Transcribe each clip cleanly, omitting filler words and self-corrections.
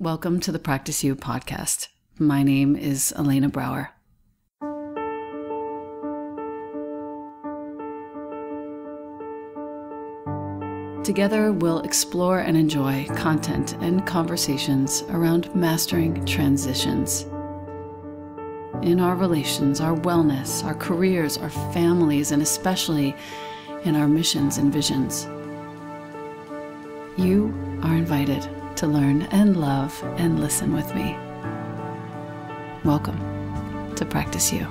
Welcome to the Practice You podcast. My name is Elena Brower. Together, we'll explore and enjoy content and conversations around mastering transitions. In our relations, our wellness, our careers, our families, and especially in our missions and visions. You are invited to learn and love and listen with me. Welcome to Practice You.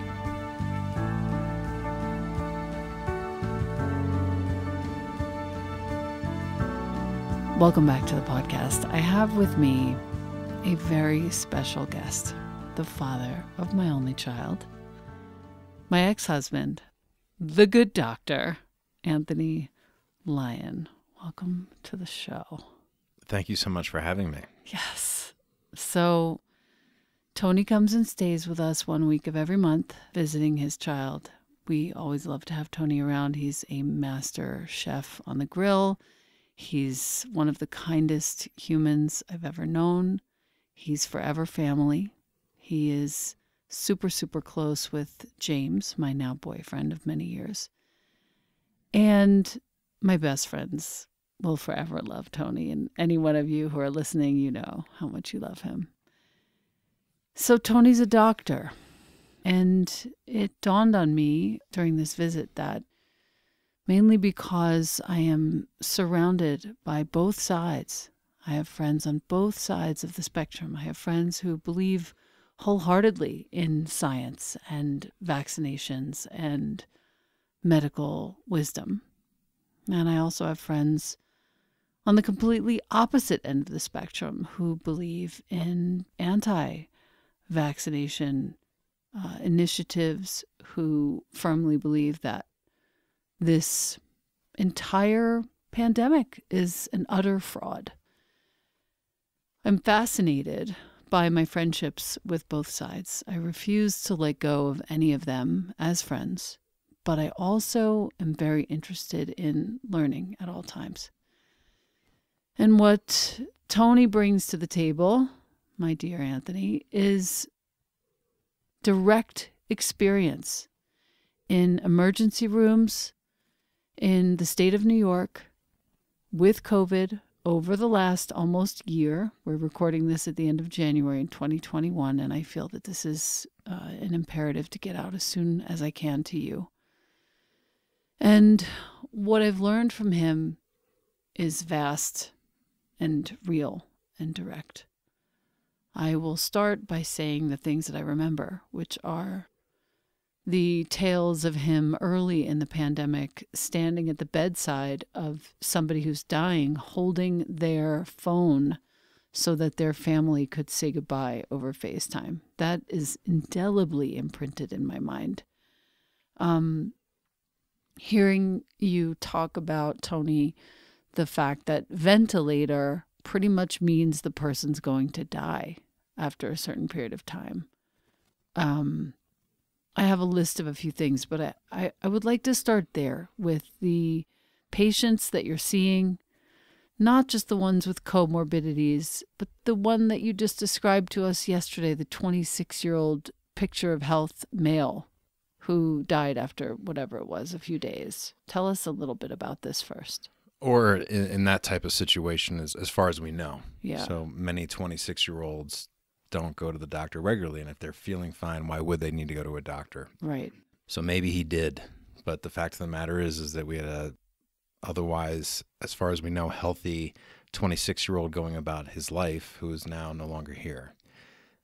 Welcome back to the podcast. I have with me a very special guest, the father of my only child, my ex-husband, the good doctor, Anthony Lyon. Welcome to the show. Thank you so much for having me. Yes. So Tony comes and stays with us 1 week of every month, visiting his child. We always love to have Tony around. He's a master chef on the grill. He's one of the kindest humans I've ever known. He's forever family. He is super, super close with James, my now boyfriend of many years. And my best friends will forever love Tony. And any one of you who are listening, you know how much you love him. So Tony's a doctor. And it dawned on me during this visit that mainly because I am surrounded by both sides. I have friends on both sides of the spectrum. I have friends who believe wholeheartedly in science and vaccinations and medical wisdom. And I also have friends on the completely opposite end of the spectrum who believe in anti-vaccination initiatives, who firmly believe that this entire pandemic is an utter fraud. I'm fascinated by my friendships with both sides. I refuse to let go of any of them as friends, but I also am very interested in learning at all times. And what Tony brings to the table, my dear Anthony, is direct experience in emergency rooms in the state of New York with COVID over the last almost year. We're recording this at the end of January in 2021, and I feel that this is an imperative to get out as soon as I can to you. And what I've learned from him is vast and real and direct. I will start by saying the things that I remember, which are the tales of him early in the pandemic, standing at the bedside of somebody who's dying, holding their phone so that their family could say goodbye over FaceTime. That is indelibly imprinted in my mind. Hearing you talk about, Tony, the fact that ventilator pretty much means the person's going to die after a certain period of time. I have a list of a few things, but I would like to start there with the patients that you're seeing, not just the ones with comorbidities, but the one that you just described to us yesterday, the 26-year-old picture of health male who died after whatever it was, a few days. Tell us a little bit about this first. Or in that type of situation, as far as we know. Yeah. So many 26-year-olds don't go to the doctor regularly, and if they're feeling fine, why would they need to go to a doctor? Right. So maybe he did, but the fact of the matter is that we had a otherwise, as far as we know, healthy 26-year-old going about his life who is now no longer here.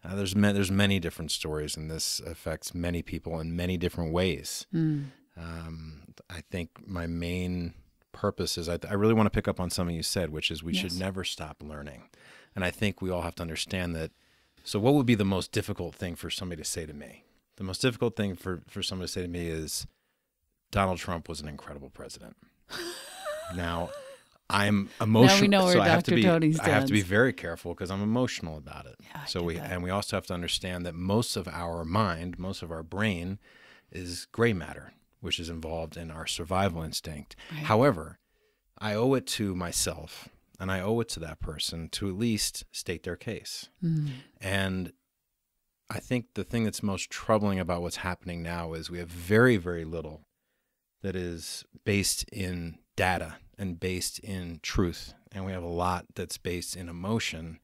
There's many different stories, and this affects many people in many different ways. I think my main purpose is I really want to pick up on something you said, which is we should never stop learning. And I think we all have to understand that. So what would be the most difficult thing for somebody to say to me? The most difficult thing for somebody to say to me is Donald Trump was an incredible president. Now, I'm emotional. Now we know where so Dr. Tony stands. I have to be very careful because I'm emotional about it. Yeah, we also have to understand that most of our mind, most of our brain is gray matter, which is involved in our survival instinct. Right. However, I owe it to myself and I owe it to that person to at least state their case. And I think the thing that's most troubling about what's happening now is we have very, very little that is based in data and based in truth. And we have a lot that's based in emotion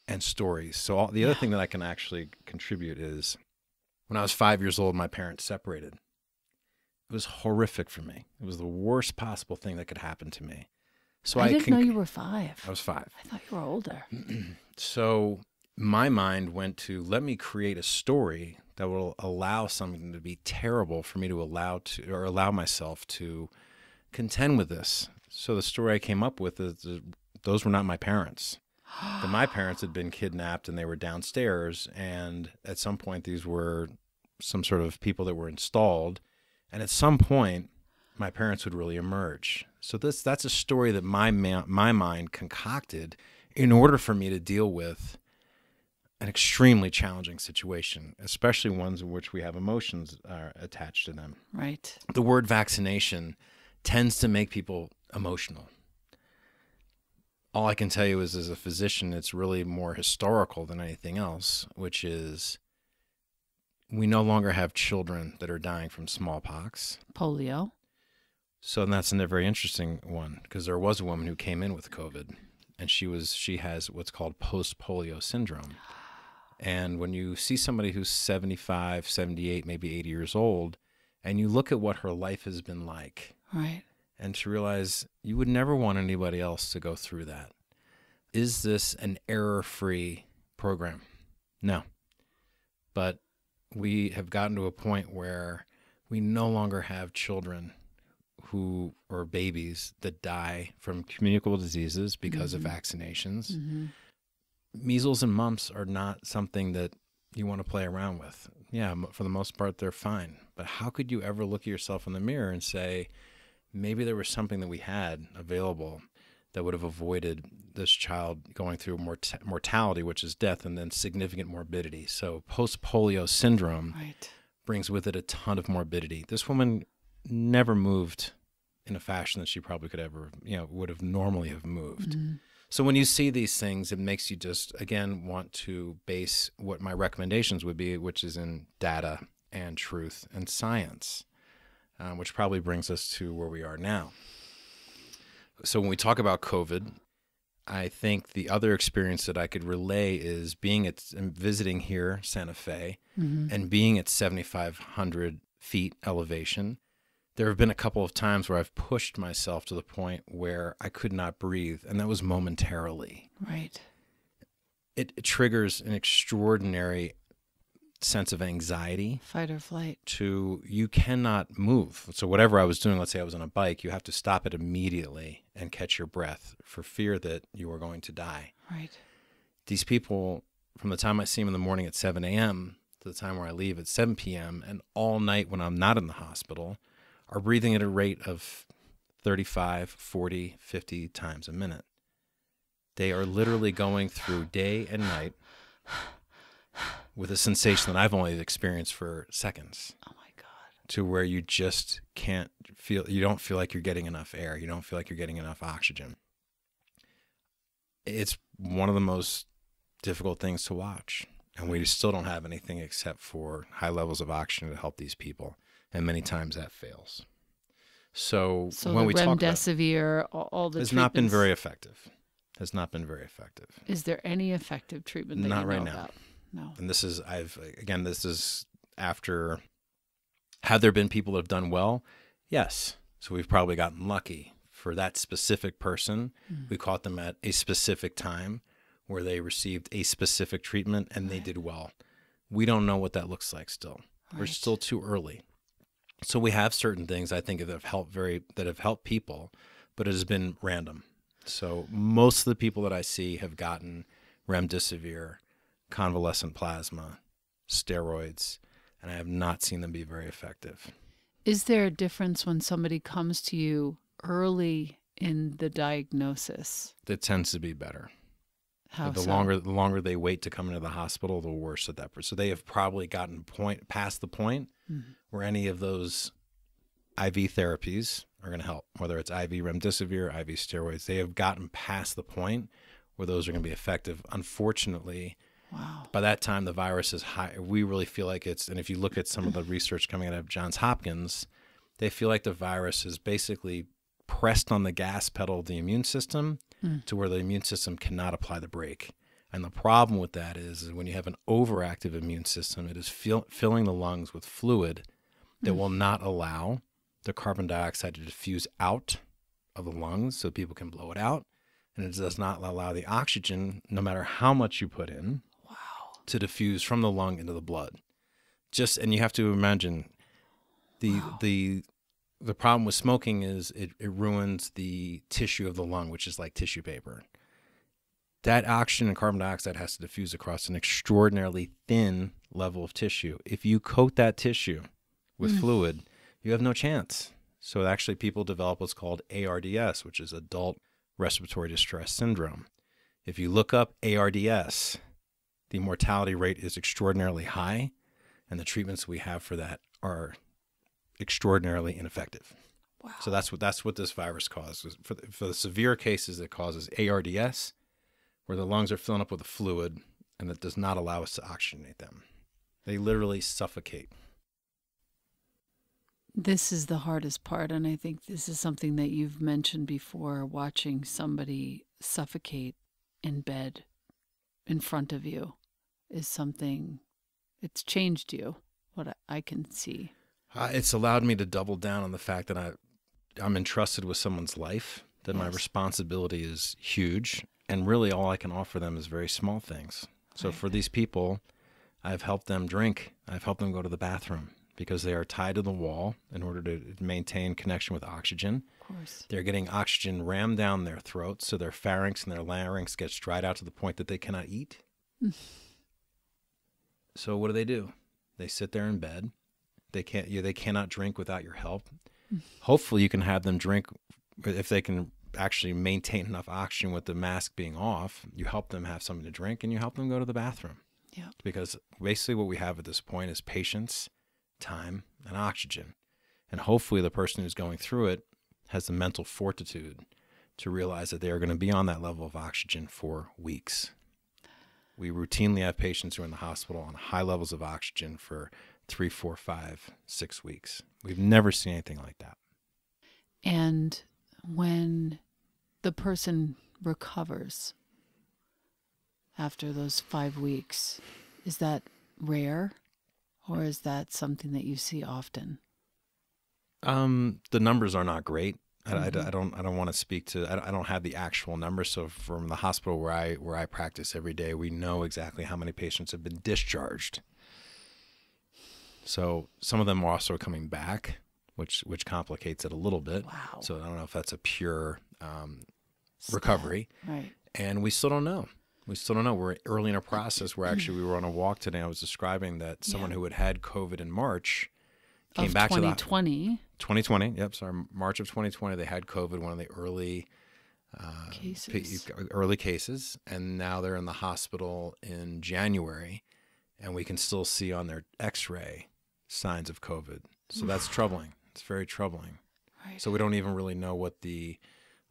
and stories. So the other thing that I can actually contribute is when I was 5 years old, my parents separated. It was horrific for me. It was the worst possible thing that could happen to me. So I didn't know you were 5. I was 5. I thought you were older. So my mind went to, let me create a story that will allow something to be terrible for me to allow myself to contend with this. So the story I came up with is those were not my parents. That my parents had been kidnapped and they were downstairs, and at some point these were some sort of people that were installed, and at some point my parents would really emerge. So that's a story that my mind concocted in order for me to deal with an extremely challenging situation, especially ones in which we have emotions attached to them. Right. The word vaccination tends to make people emotional. All I can tell you is, as a physician, it's really more historical than anything else, which is we no longer have children that are dying from smallpox. Polio. So that's a very interesting one, because there was a woman who came in with COVID, and she has what's called post-polio syndrome. And when you see somebody who's 75, 78, maybe 80 years old, and you look at what her life has been like, right, and to realize you would never want anybody else to go through that. Is this an error-free program? No. But we have gotten to a point where we no longer have children or babies that die from communicable diseases because of vaccinations. Measles and mumps are not something that you want to play around with. Yeah, for the most part, they're fine. But how could you ever look at yourself in the mirror and say, maybe there was something that we had available that would have avoided this child going through mortality, which is death, and then significant morbidity. So post-polio syndrome brings with it a ton of morbidity. This woman never moved in a fashion that she probably could ever, would have normally have moved. So when you see these things, it makes you just, again, want to base what my recommendations would be, which is in data and truth and science, which probably brings us to where we are now. So when we talk about COVID, I think the other experience that I could relay is visiting here, Santa Fe, and being at 7,500 feet elevation. There have been a couple of times where I've pushed myself to the point where I could not breathe, and that was momentarily. Right. It triggers an extraordinary sense of anxiety. Fight or flight. You cannot move. So whatever I was doing, let's say I was on a bike, you have to stop it immediately and catch your breath for fear that you are going to die. Right. These people, from the time I see them in the morning at 7 a.m. to the time where I leave at 7 p.m. and all night when I'm not in the hospital, are breathing at a rate of 35, 40, 50 times a minute. They are literally going through day and night with a sensation that I've only experienced for seconds. Oh my God. To where you just can't feel, you don't feel like you're getting enough air. You don't feel like you're getting enough oxygen. It's one of the most difficult things to watch. And we still don't have anything except for high levels of oxygen to help these people. And many times that fails. So when we talk about remdesivir, all the has treatments, not been very effective. Has not been very effective. Is there any effective treatment that not you know right now? About? No. And this is after. Have there been people that have done well? Yes. So we've probably gotten lucky for that specific person. We caught them at a specific time where they received a specific treatment and they did well. We don't know what that looks like still. We're still too early. So we have certain things I think that have helped people, but it has been random. So most of the people that I see have gotten remdesivir, convalescent plasma, steroids, and I have not seen them be very effective. Is there a difference when somebody comes to you early in the diagnosis? It tends to be better. How the so? longer they wait to come into the hospital, the worse that person. So they have probably gotten past the point where any of those IV therapies are going to help, whether it's IV remdesivir, IV steroids. They have gotten past the point where those are going to be effective. Unfortunately, Wow. by that time, the virus is high. We really feel like it's, and if you look at some of the research coming out of Johns Hopkins, they feel like the virus is basically pressed on the gas pedal of the immune system to where the immune system cannot apply the brake. And the problem with that is when you have an overactive immune system, it is filling the lungs with fluid that will not allow the carbon dioxide to diffuse out of the lungs so people can blow it out. And it does not allow the oxygen, no matter how much you put in, to diffuse from the lung into the blood. And you have to imagine the problem with smoking is it ruins the tissue of the lung, which is like tissue paper. That oxygen and carbon dioxide has to diffuse across an extraordinarily thin level of tissue. If you coat that tissue with fluid, you have no chance. So actually people develop what's called ARDS, which is adult respiratory distress syndrome. If you look up ARDS, the mortality rate is extraordinarily high, and the treatments we have for that are extraordinarily ineffective. Wow. So that's what this virus causes. For the severe cases, it causes ARDS, where the lungs are filling up with a fluid, and that does not allow us to oxygenate them. They literally suffocate. This is the hardest part, and I think this is something that you've mentioned before, watching somebody suffocate in bed in front of you is something, it's changed you, what I can see. It's allowed me to double down on the fact that I'm entrusted with someone's life, that my responsibility is huge, and really all I can offer them is very small things. So for these people, I've helped them drink. I've helped them go to the bathroom because they are tied to the wall in order to maintain connection with oxygen. Of course. They're getting oxygen rammed down their throats, so their pharynx and their larynx gets dried out to the point that they cannot eat. So what do? They sit there in bed. They cannot drink without your help. Hopefully you can have them drink if they can actually maintain enough oxygen with the mask being off. You help them have something to drink, and you help them go to the bathroom. Yeah. Because basically what we have at this point is patience, time, and oxygen. And hopefully the person who's going through it has the mental fortitude to realize that they are going to be on that level of oxygen for weeks. We routinely have patients who are in the hospital on high levels of oxygen for 3, 4, 5, 6 weeks. We've never seen anything like that. And when the person recovers after those 5 weeks, is that rare, or is that something that you see often? The numbers are not great. I don't want to speak to. I don't have the actual numbers. So from the hospital where I practice every day, we know exactly how many patients have been discharged. So some of them are also coming back, which complicates it a little bit. Wow. So I don't know if that's a pure recovery. Right. And we still don't know. We're early in a process where actually we were on a walk today. I was describing that someone who had COVID in March came back to the 2020. Yep. Sorry. March of 2020, they had COVID, one of the early cases. And now they're in the hospital in January, and we can still see on their x-ray signs of COVID. So that's troubling. It's very troubling. Right. So we don't even really know what the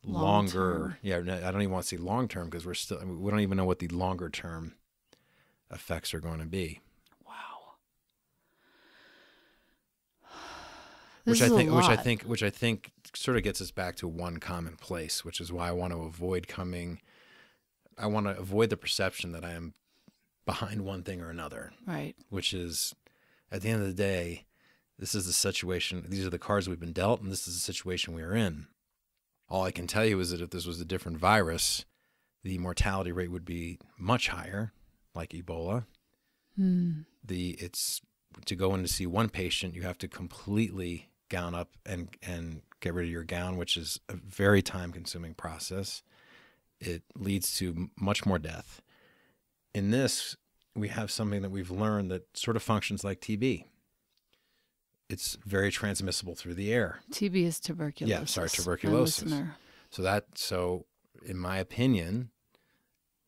longer, I don't even want to say long-term because we don't even know what the longer-term effects are going to be. Wow. Which I think sort of gets us back to one common place, which is why I want to avoid the perception that I am behind one thing or another. Right. Which is, at the end of the day, this is the situation. These are the cards we've been dealt, and this is the situation we are in. All I can tell you is that if this was a different virus, the mortality rate would be much higher, like Ebola. It's to go in to see one patient, you have to completely gown up and get rid of your gown, which is a very time-consuming process. It leads to much more death. In this, we have something that we've learned that sort of functions like TB. It's very transmissible through the air. TB is tuberculosis. Yeah, sorry, tuberculosis. So in my opinion,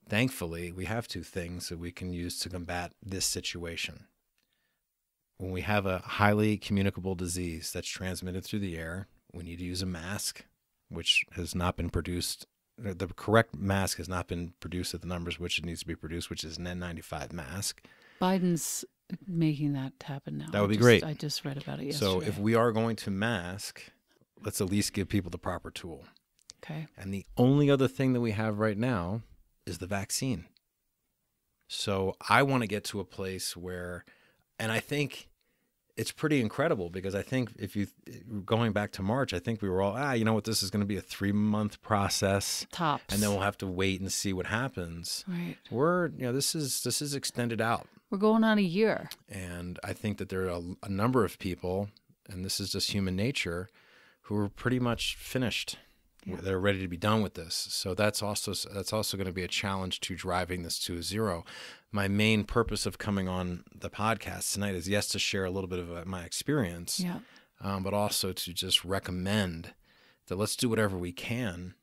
thankfully, we have two things that we can use to combat this situation. when we have a highly communicable disease that's transmitted through the air, we need to use a mask, which has not been produced. The correct mask has not been produced at the numbers which it needs to be produced, which is an N95 mask. Biden's making that happen now. That would be great. I just read about it So yesterday. if we are going to mask, let's at least give people the proper tool. Okay. And the only other thing that we have right now is the vaccine. So I want to get to a place where, and I think it's pretty incredible because I think going back to March, I think we were all, you know what, this is going to be a 3-month process. Tops. And then we'll have to wait and see what happens. Right. This is extended out. We're going on a year. And I think that there are a number of people, and this is just human nature, who are pretty much finished. Yeah. They're ready to be done with this. So that's also going to be a challenge to driving this to a zero. My main purpose of coming on the podcast tonight is, yes, to share a little bit of my experience, but also to just recommend that let's do whatever we can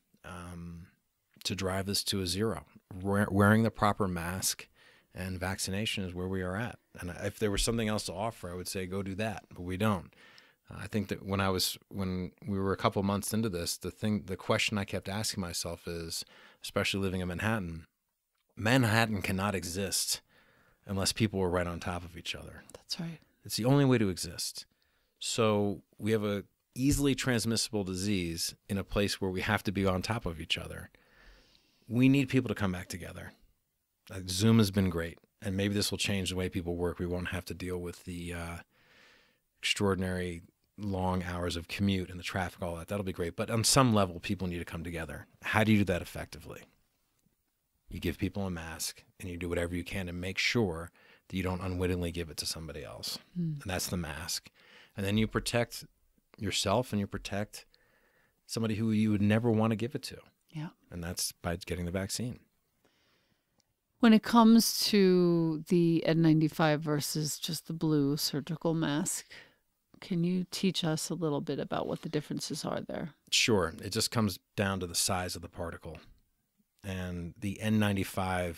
to drive this to a zero. Wearing the proper mask and vaccination is where we are at. And if there was something else to offer, I would say go do that, but we don't. I think that when we were a couple months into this, the question I kept asking myself is, especially living in Manhattan cannot exist unless people were right on top of each other. That's right. It's the only way to exist. So we have a easily transmissible disease in a place where we have to be on top of each other. We need people to come back together. Zoom has been great, and maybe this will change the way people work. We won't have to deal with the extraordinary long hours of commute and the traffic, all that. That'll be great. But on some level, people need to come together. How do you do that effectively? You give people a mask and you do whatever you can to make sure that you don't unwittingly give it to somebody else. And that's the mask. And then you protect yourself and you protect somebody who you would never want to give it to. Yeah. And that's by getting the vaccine. When it comes to the N95 versus just the blue surgical mask, can you teach us a little bit about what the differences are there? Sure. It just comes down to the size of the particle. And the N95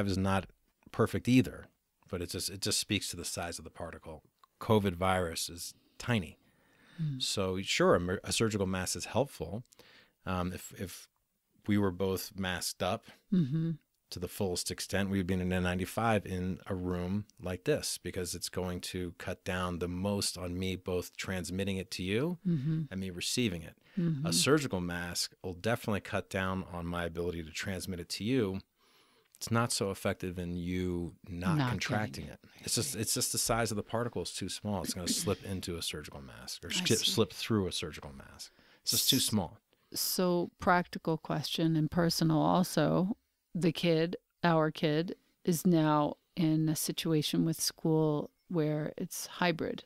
is not perfect either, but it just speaks to the size of the particle. COVID virus is tiny. So sure, a surgical mask is helpful. If we were both masked up to the fullest extent, we'd be in an N95 in a room like this, because it's going to cut down the most on me both transmitting it to you and me receiving it. A surgical mask will definitely cut down on my ability to transmit it to you. It's not so effective in you not contracting it. It's just the size of the particle is too small. It's going to slip into a surgical mask or slip through a surgical mask. It's just too small. So practical question and personal also. Our kid, is now in a situation with school where it's hybrid.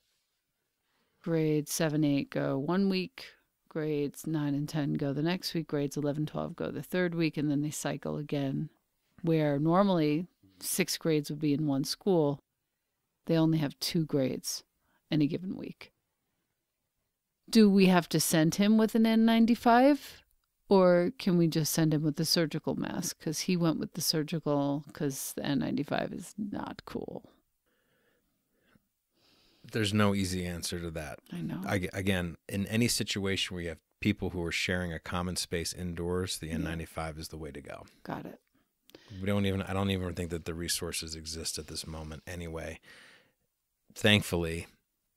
Grades 7, 8 go 1 week, grades 9 and 10 go the next week, grades 11, 12 go the third week, and then they cycle again. Where normally 6 grades would be in one school, they only have 2 grades any given week. Do we have to send him with an N95? Or can we just send him with the surgical mask? Because he went with the surgical because the N95 is not cool. There's no easy answer to that. I know. Again, in any situation where you have people who are sharing a common space indoors, the N95 is the way to go. Got it. I don't even think that the resources exist at this moment anyway. Thankfully,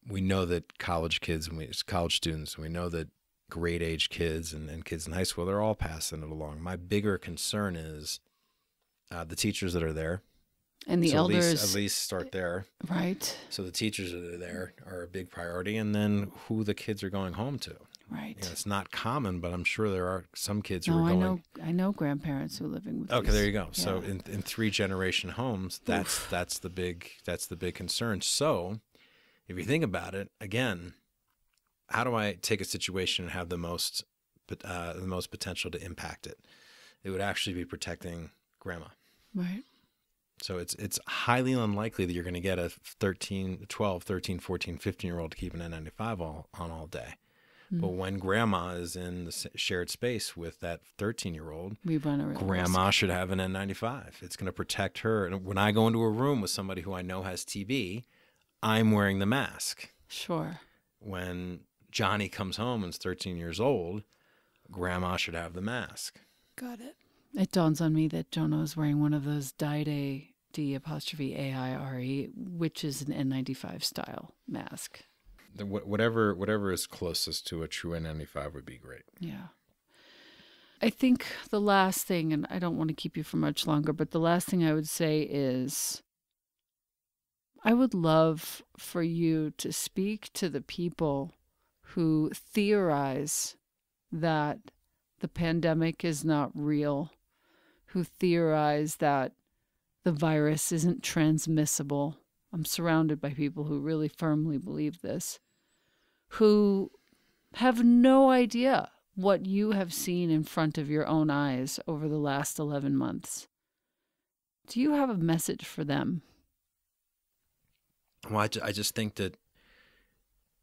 we know that college students, we know that grade age kids and kids in high school, they're all passing it along. My bigger concern is the teachers that are there. And the elders. At least start there. Right. So the teachers that are there are a big priority. And then who the kids are going home to. Right. It's not common, but I'm sure there are some kids who are going. I know grandparents who are living with Okay, there you go. Yeah. So in 3-generation homes, that's the big concern. So if you think about it, again, how do I take a situation and have the most potential to impact it? It would actually be protecting grandma. Right. So it's highly unlikely that you're going to get a 12, 13, 14, 15-year-old to keep an N95 on all day. But when grandma is in the shared space with that 13-year-old, grandma should have an N95. It's going to protect her. And when I go into a room with somebody who I know has TB, I'm wearing the mask. Sure. When Johnny comes home and is 13 years old, grandma should have the mask. Got it. It dawns on me that Jonah is wearing one of those Dide, D''AIRE, which is an N95 style mask. Whatever is closest to a true N95 would be great. Yeah. I think the last thing, and I don't want to keep you for much longer, but the last thing I would say is I would love for you to speak to the people who theorize that the pandemic is not real, who theorize that the virus isn't transmissible. I'm surrounded by people who really firmly believe this, who have no idea what you have seen in front of your own eyes over the last 11 months. Do you have a message for them? Well, I just think that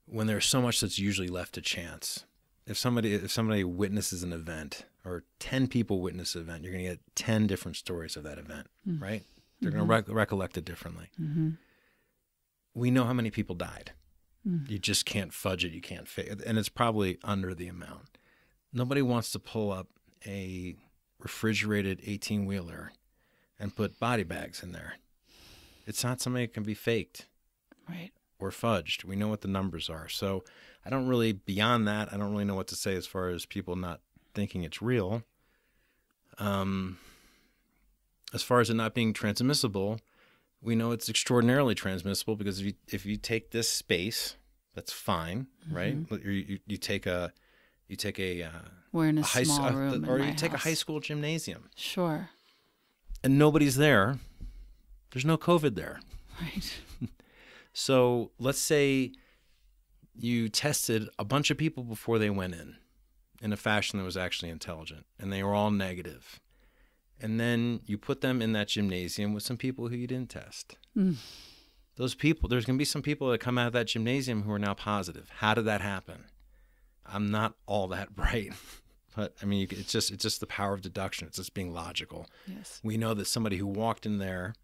when there's so much that's usually left to chance, if somebody witnesses an event or 10 people witness an event, you're going to get 10 different stories of that event, right? They're going to recollect it differently. Mm-hmm. We know how many people died. You just can't fudge it. You can't fake it. And it's probably under the amount. Nobody wants to pull up a refrigerated 18-wheeler and put body bags in there. It's not something that can be faked. Right. Or fudged. We know what the numbers are. So I don't really, beyond that, I don't really know what to say as far as people not thinking it's real. As far as it not being transmissible, we know it's extraordinarily transmissible because if you take this space, that's fine, right? You take a we're in a high, small room or in you my take house. a high school gymnasium. Sure. And nobody's there. There's no COVID there. Right. So let's say you tested a bunch of people before they went in a fashion that was actually intelligent, and they were all negative. And then you put them in that gymnasium with some people who you didn't test. Those people, there's going to be some people that come out of that gymnasium who are now positive. How did that happen? I'm not all that bright, but I mean, it's just the power of deduction. It's just being logical. Yes. We know that somebody who walked in there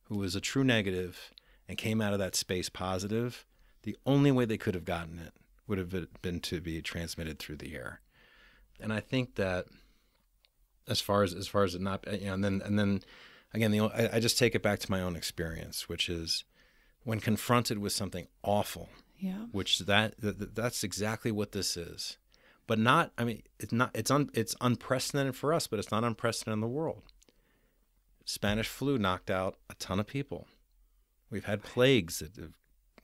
who was a true negative and came out of that space positive, the only way they could have gotten it would have been to be transmitted through the air. And I think that as far as it not, and then again, I just take it back to my own experience, which is when confronted with something awful, which that's exactly what this is. But not, I mean, it's unprecedented for us, but it's not unprecedented in the world. Spanish flu knocked out a ton of people. We've had plagues that have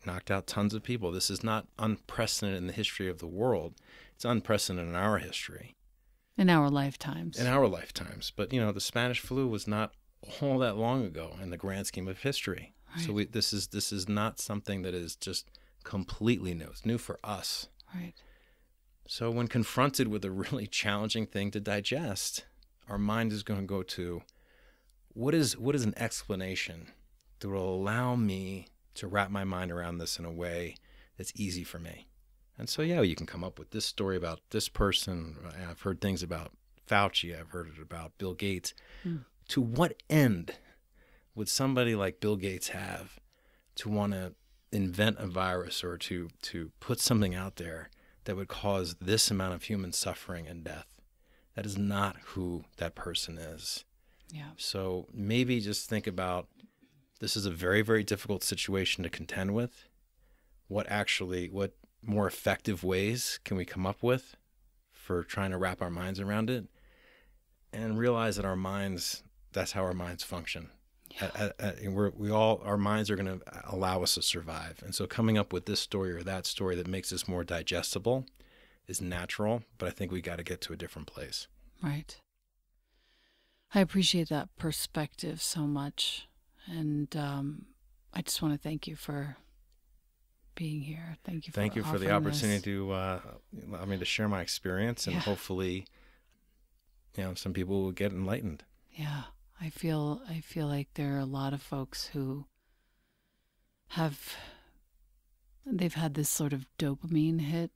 knocked out tons of people. This is not unprecedented in the history of the world. It's unprecedented in our history. In our lifetimes. But, the Spanish flu was not all that long ago in the grand scheme of history. Right. So this is not something that is just completely new. It's new for us. Right. So when confronted with a really challenging thing to digest, our mind is going to go to, what is an explanation that will allow me to wrap my mind around this in a way that's easy for me? And so, you can come up with this story about this person. I've heard things about Fauci. I've heard it about Bill Gates. To what end would somebody like Bill Gates have to want to invent a virus or to put something out there that would cause this amount of human suffering and death? That is not who that person is. Yeah. So maybe just think about, this is a very, very difficult situation to contend with. What more effective ways can we come up with for trying to wrap our minds around it, and realize that our minds, that's how our minds function. Yeah. Our minds are going to allow us to survive. And so coming up with this story or that story that makes this more digestible is natural, but I think we got to get to a different place. Right. I appreciate that perspective so much. And I just want to thank you for being here. Thank you for the opportunity to allow me to share my experience, and hopefully, some people will get enlightened. Yeah, I feel like there are a lot of folks who they've had this sort of dopamine hit,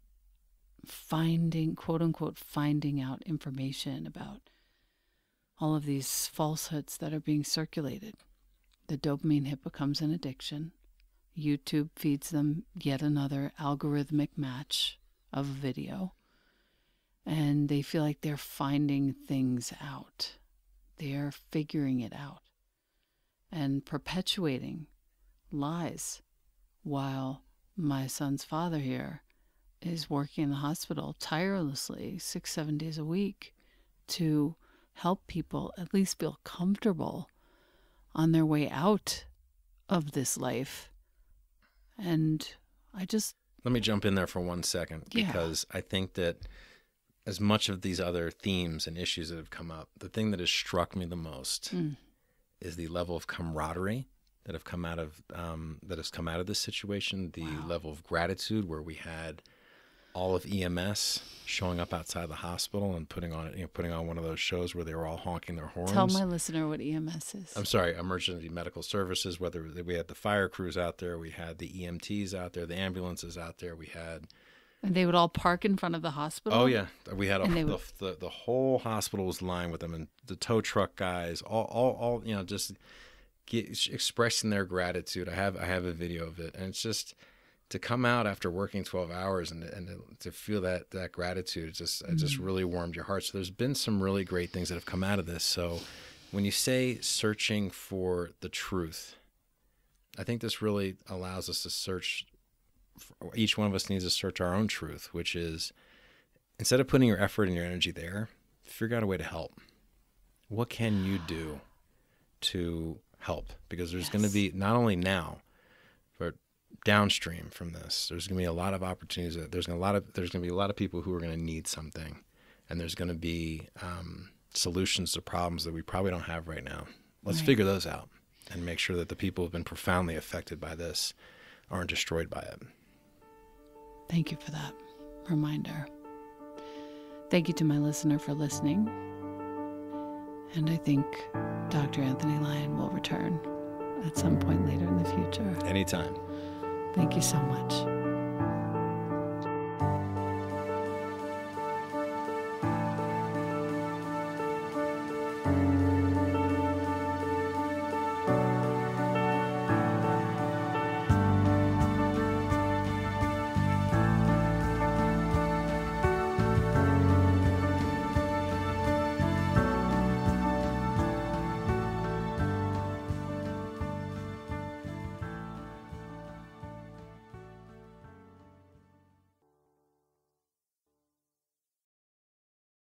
quote unquote finding out information about all of these falsehoods that are being circulated. The dopamine hit becomes an addiction. YouTube feeds them yet another algorithmic match of a video. And they feel like they're finding things out. They're figuring it out and perpetuating lies, while my son's father here is working in the hospital tirelessly 6-7 days a week to help people at least feel comfortable on their way out of this life. And let me jump in there for 1 second, because I think that as much of these other themes and issues that have come up, the thing that has struck me the most is the level of camaraderie that has come out of this situation, the level of gratitude, where we had all of EMS showing up outside the hospital and putting on one of those shows where they were all honking their horns. Tell my listener what EMS is. I'm sorry, emergency medical services. Whether we had the fire crews out there, we had the EMTs out there, the ambulances out there, we had. And they would all park in front of the hospital? Oh, yeah. We had the whole hospital was lined with them, and the tow truck guys, all just expressing their gratitude. I have a video of it, and it's just to come out after working 12 hours and to feel that gratitude. It just really warmed your heart. So there's been some really great things that have come out of this. So when you say searching for the truth, I think this really allows us to search. Each one of us needs to search our own truth, which is, instead of putting your effort and your energy there, figure out a way to help. What can you do to help? Because there's going to be, not only now, but downstream from this, there's going to be a lot of opportunities. There's going to be a lot of people who are going to need something, and there's going to be solutions to problems that we probably don't have right now. Let's figure those out and make sure that the people who have been profoundly affected by this aren't destroyed by it. Thank you for that reminder. Thank you to my listener for listening. And I think Dr. Anthony Lyon will return at some point later in the future. Anytime. Thank you so much.